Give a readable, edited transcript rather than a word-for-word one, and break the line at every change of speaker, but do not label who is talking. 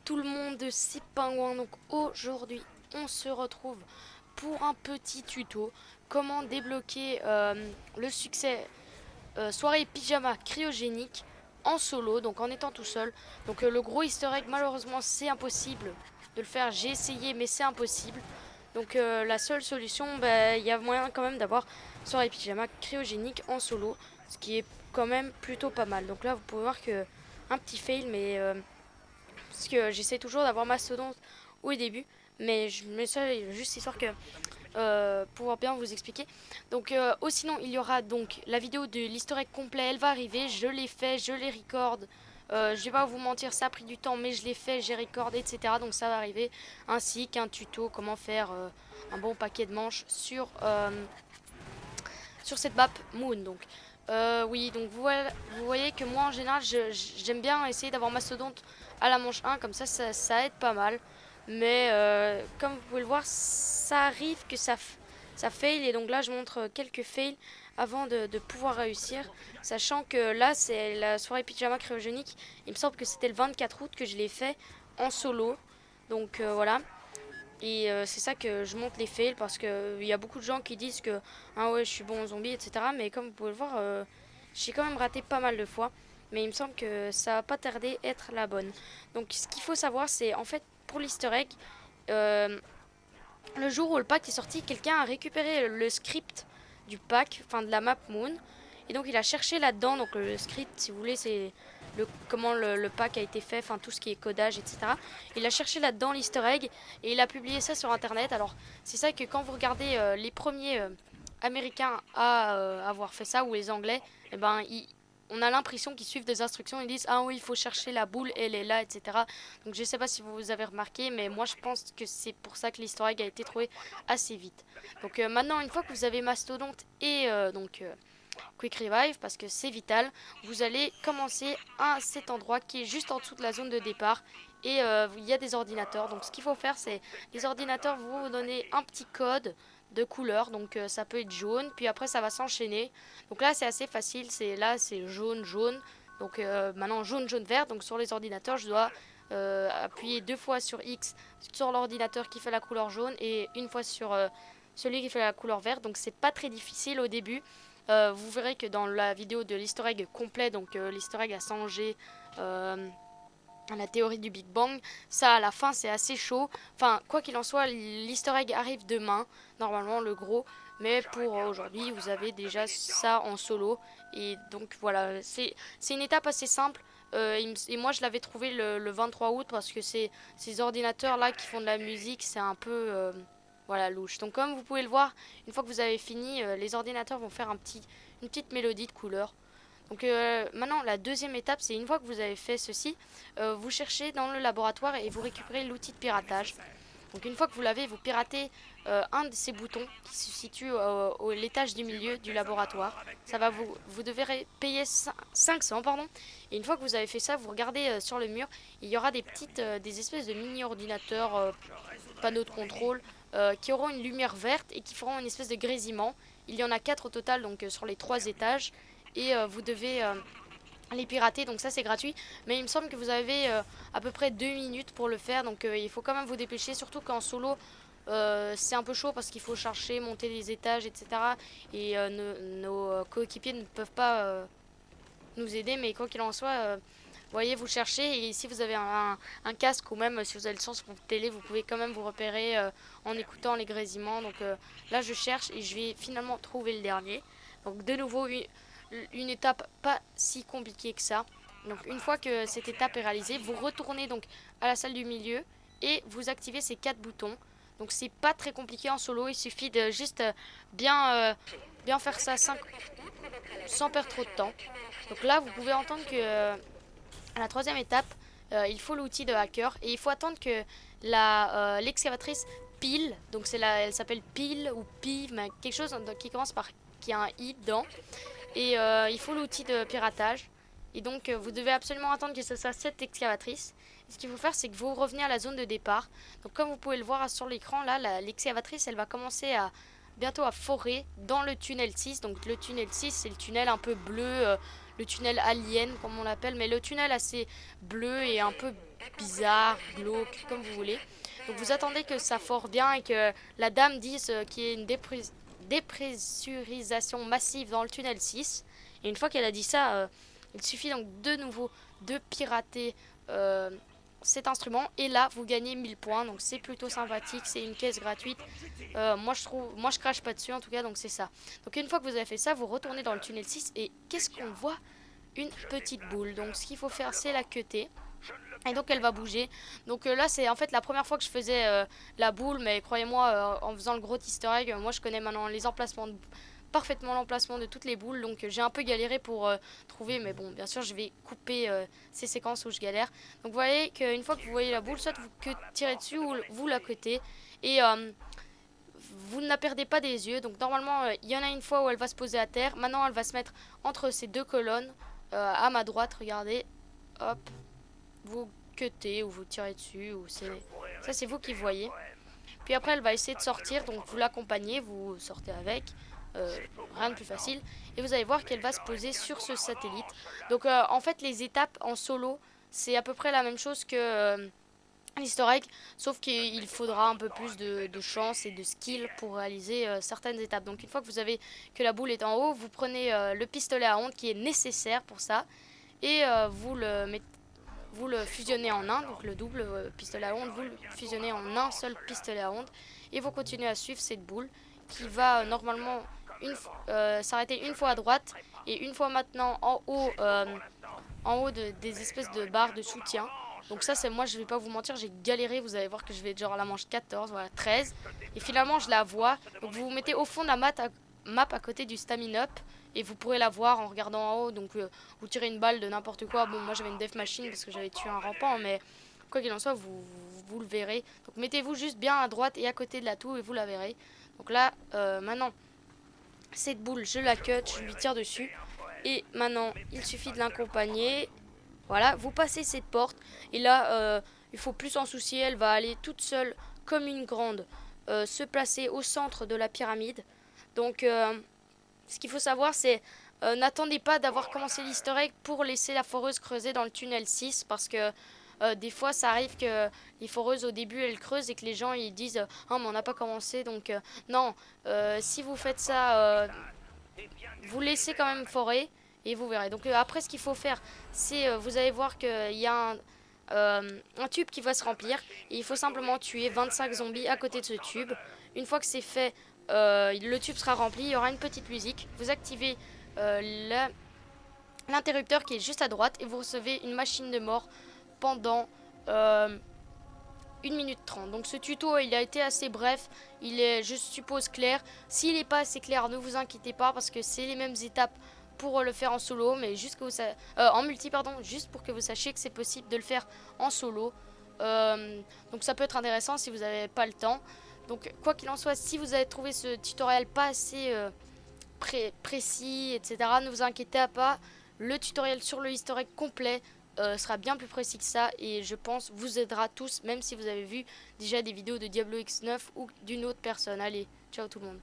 tout le monde, c'est Pingouin. Donc aujourd'hui, on se retrouve pour un petit tuto. Comment débloquer le succès soirée pyjama cryogénique en solo, donc en étant tout seul. Donc le gros easter egg, malheureusement, c'est impossible de le faire. J'ai essayé, mais c'est impossible. Donc la seule solution, il y a moyen quand même d'avoir soirée pyjama cryogénique en solo, ce qui est quand même plutôt pas mal. Donc là, vous pouvez voir que un petit fail, mais parce que j'essaie toujours d'avoir Mastodonte au début, mais je mets ça juste histoire que pouvoir bien vous expliquer. Donc sinon il y aura donc la vidéo de l'historique complet, elle va arriver, je l'ai fait, je les record. Je vais pas vous mentir, ça a pris du temps, mais je l'ai fait, j'ai record, etc. Donc ça va arriver, ainsi qu'un tuto comment faire un bon paquet de manches sur cette map Moon. Donc oui, donc vous voyez que moi en général j'aime bien essayer d'avoir Mastodonte à la manche 1, comme ça aide pas mal. Mais comme vous pouvez le voir, ça arrive que ça fail, et donc là je montre quelques fails avant de pouvoir réussir, sachant que là c'est la soirée pyjama cryogénique. Il me semble que c'était le 24 août que je l'ai fait en solo, donc voilà. Et c'est ça que je montre les fails, parce que il y a beaucoup de gens qui disent que ah ouais je suis bon en zombie, etc. Mais comme vous pouvez le voir, j'ai quand même raté pas mal de fois. Mais il me semble que ça va pas tarder à être la bonne. Donc ce qu'il faut savoir, c'est en fait pour l'easter egg, euh, le jour où le pack est sorti, quelqu'un a récupéré le script du pack, enfin de la map Moon. Et donc il a cherché là-dedans, donc le script, si vous voulez, c'est comment le pack a été fait, enfin tout ce qui est codage, etc. Il a cherché là-dedans l'easter egg et il a publié ça sur internet. Alors c'est ça que quand vous regardez les premiers américains à avoir fait ça, ou les anglais, eh ben on a l'impression qu'ils suivent des instructions, ils disent ah oui il faut chercher la boule, elle est là, etc. Donc je sais pas si vous avez remarqué, mais moi je pense que c'est pour ça que l'easter egg a été trouvé assez vite. Donc maintenant, une fois que vous avez Mastodonte et Quick Revive, parce que c'est vital, vous allez commencer à cet endroit qui est juste en dessous de la zone de départ. Et il y a des ordinateurs, donc ce qu'il faut faire, c'est les ordinateurs vont vous donner un petit code de couleur, donc ça peut être jaune, puis après ça va s'enchaîner. Donc là c'est assez facile, c'est jaune jaune, donc maintenant jaune jaune vert. Donc sur les ordinateurs je dois appuyer 2 fois sur X sur l'ordinateur qui fait la couleur jaune, et une fois sur celui qui fait la couleur verte. Donc c'est pas très difficile au début. Vous verrez que dans la vidéo de l'easter egg complet, donc l'easter egg à 100G, la théorie du Big Bang, ça à la fin c'est assez chaud. Enfin, quoi qu'il en soit, l'easter egg arrive demain, normalement le gros. Mais pour aujourd'hui, vous avez déjà ça en solo. Et donc voilà, c'est une étape assez simple. Et moi je l'avais trouvé le 23 août, parce que ces ordinateurs là qui font de la musique, c'est un peu voilà, louche. Donc comme vous pouvez le voir, une fois que vous avez fini, les ordinateurs vont faire une petite mélodie de couleur. Donc maintenant, la deuxième étape, c'est une fois que vous avez fait ceci, vous cherchez dans le laboratoire et vous récupérez l'outil de piratage. Donc une fois que vous l'avez, vous piratez un de ces boutons qui se situe à l'étage du milieu du laboratoire. Ça va vous devez payer 500, pardon. Et une fois que vous avez fait ça, vous regardez sur le mur, il y aura des espèces de mini ordinateurs, panneaux de contrôle, qui auront une lumière verte et qui feront une espèce de grésillement. Il y en a 4 au total, donc sur les 3 étages, et vous devez les pirater, donc ça c'est gratuit. Mais il me semble que vous avez à peu près 2 minutes pour le faire, donc il faut quand même vous dépêcher, surtout qu'en solo c'est un peu chaud, parce qu'il faut chercher, monter les étages, etc. Et nos coéquipiers ne peuvent pas nous aider, mais quoi qu'il en soit, vous voyez, vous cherchez, et si vous avez un casque, ou même si vous avez le son sur votre télé, vous pouvez quand même vous repérer en écoutant les grésillements. Donc là je cherche et je vais finalement trouver le dernier. Donc de nouveau une étape pas si compliquée que ça. Donc une fois que cette étape est réalisée, vous retournez donc à la salle du milieu et vous activez ces 4 boutons. Donc c'est pas très compliqué en solo, il suffit de juste bien faire ça sans perdre trop de temps. Donc là vous pouvez entendre que à la troisième étape, il faut l'outil de hacker, et il faut attendre que l'excavatrice pile, donc elle s'appelle pile ou pive, mais quelque chose qui commence par qui a un i dedans. Et il faut l'outil de piratage. Et donc vous devez absolument attendre que ce soit cette excavatrice. Et ce qu'il faut faire, c'est que vous revenez à la zone de départ. Donc comme vous pouvez le voir sur l'écran, là, l'excavatrice, elle va commencer bientôt à forer dans le tunnel 6. Donc le tunnel 6, c'est le tunnel un peu bleu, le tunnel alien comme on l'appelle, mais le tunnel assez bleu et un peu bizarre, glauque, comme vous voulez. Donc vous attendez que ça fore bien et que la dame dise qu'il y ait une dépressurisation massive dans le tunnel 6. Et une fois qu'elle a dit ça, il suffit donc de nouveau de pirater cet instrument. Et là, vous gagnez 1000 points. Donc c'est plutôt sympathique, c'est une caisse gratuite. Moi je crache pas dessus en tout cas, donc c'est ça. Donc une fois que vous avez fait ça, vous retournez dans le tunnel 6 et qu'est-ce qu'on voit? Une petite boule. Donc ce qu'il faut faire, c'est la cutter. Et donc elle va bouger. Donc là c'est en fait la première fois que je faisais la boule. Mais croyez-moi, en faisant le gros easter egg, moi je connais maintenant les emplacements, parfaitement l'emplacement de toutes les boules. Donc j'ai un peu galéré pour trouver. Mais bon, bien sûr je vais couper ces séquences où je galère. Donc vous voyez qu'une fois que vous voyez la boule, soit vous tirez dessus ou vous la cutez. Et vous ne la perdez pas des yeux. Donc normalement il y en a une fois où elle va se poser à terre. Maintenant elle va se mettre entre ces deux colonnes à ma droite. Regardez. Hop. Vous cuttez ou vous tirez dessus, ou ça c'est vous qui voyez. Puis après elle va essayer de sortir, donc vous l'accompagnez, vous sortez avec, rien de plus facile. Et vous allez voir qu'elle va se poser sur ce satellite. Donc en fait les étapes en solo, c'est à peu près la même chose que l'easter egg, sauf qu'il faudra un peu plus de chance et de skill pour réaliser certaines étapes. Donc une fois que vous avez que la boule est en haut, vous prenez le pistolet à ondes qui est nécessaire pour ça. Et vous le fusionnez en un, donc le double pistolet à ondes, vous le fusionnez en un seul pistolet à ondes. Et vous continuez à suivre cette boule qui va normalement s'arrêter une fois à droite et une fois maintenant en haut des espèces de barres de soutien. Donc ça c'est moi, je vais pas vous mentir, j'ai galéré. Vous allez voir que je vais être genre à la manche 14, voilà 13. Et finalement je la vois. Donc vous vous mettez au fond de la map à côté du stamina up. Et vous pourrez la voir en regardant en haut. Donc vous tirez une balle de n'importe quoi. Bon moi j'avais une death machine parce que j'avais tué un rampant. Mais quoi qu'il en soit vous le verrez. Donc mettez-vous juste bien à droite et à côté de la tour et vous la verrez. Donc là maintenant cette boule je la cut, je lui tire dessus. Et maintenant il suffit de l'accompagner. Voilà, vous passez cette porte. Et là il faut plus s'en soucier. Elle va aller toute seule comme une grande se placer au centre de la pyramide. Donc ce qu'il faut savoir, c'est n'attendez pas d'avoir commencé l'easter egg pour laisser la foreuse creuser dans le tunnel 6. Parce que des fois, ça arrive que les foreuses, au début, elles creusent et que les gens ils disent oh, mais on n'a pas commencé. Donc, non, si vous faites ça, vous laissez quand même forer et vous verrez. Donc, après, ce qu'il faut faire, c'est vous allez voir qu'il y a un tube qui va se remplir. Et il faut simplement tuer 25 zombies à côté de ce tube. Une fois que c'est fait, le tube sera rempli, il y aura une petite musique. Vous activez l'interrupteur qui est juste à droite et vous recevez une machine de mort pendant 1 minute 30. Donc ce tuto il a été assez bref, il est je suppose clair. S'il n'est pas assez clair, ne vous inquiétez pas parce que c'est les mêmes étapes pour le faire en solo, mais juste que vous en multi pardon, juste pour que vous sachiez que c'est possible de le faire en solo. Donc ça peut être intéressant si vous n'avez pas le temps. Donc quoi qu'il en soit, si vous avez trouvé ce tutoriel pas assez précis, etc., ne vous inquiétez pas. Le tutoriel sur le easter egg complet sera bien plus précis que ça et je pense vous aidera tous, même si vous avez vu déjà des vidéos de Diablo X9 ou d'une autre personne. Allez, ciao tout le monde.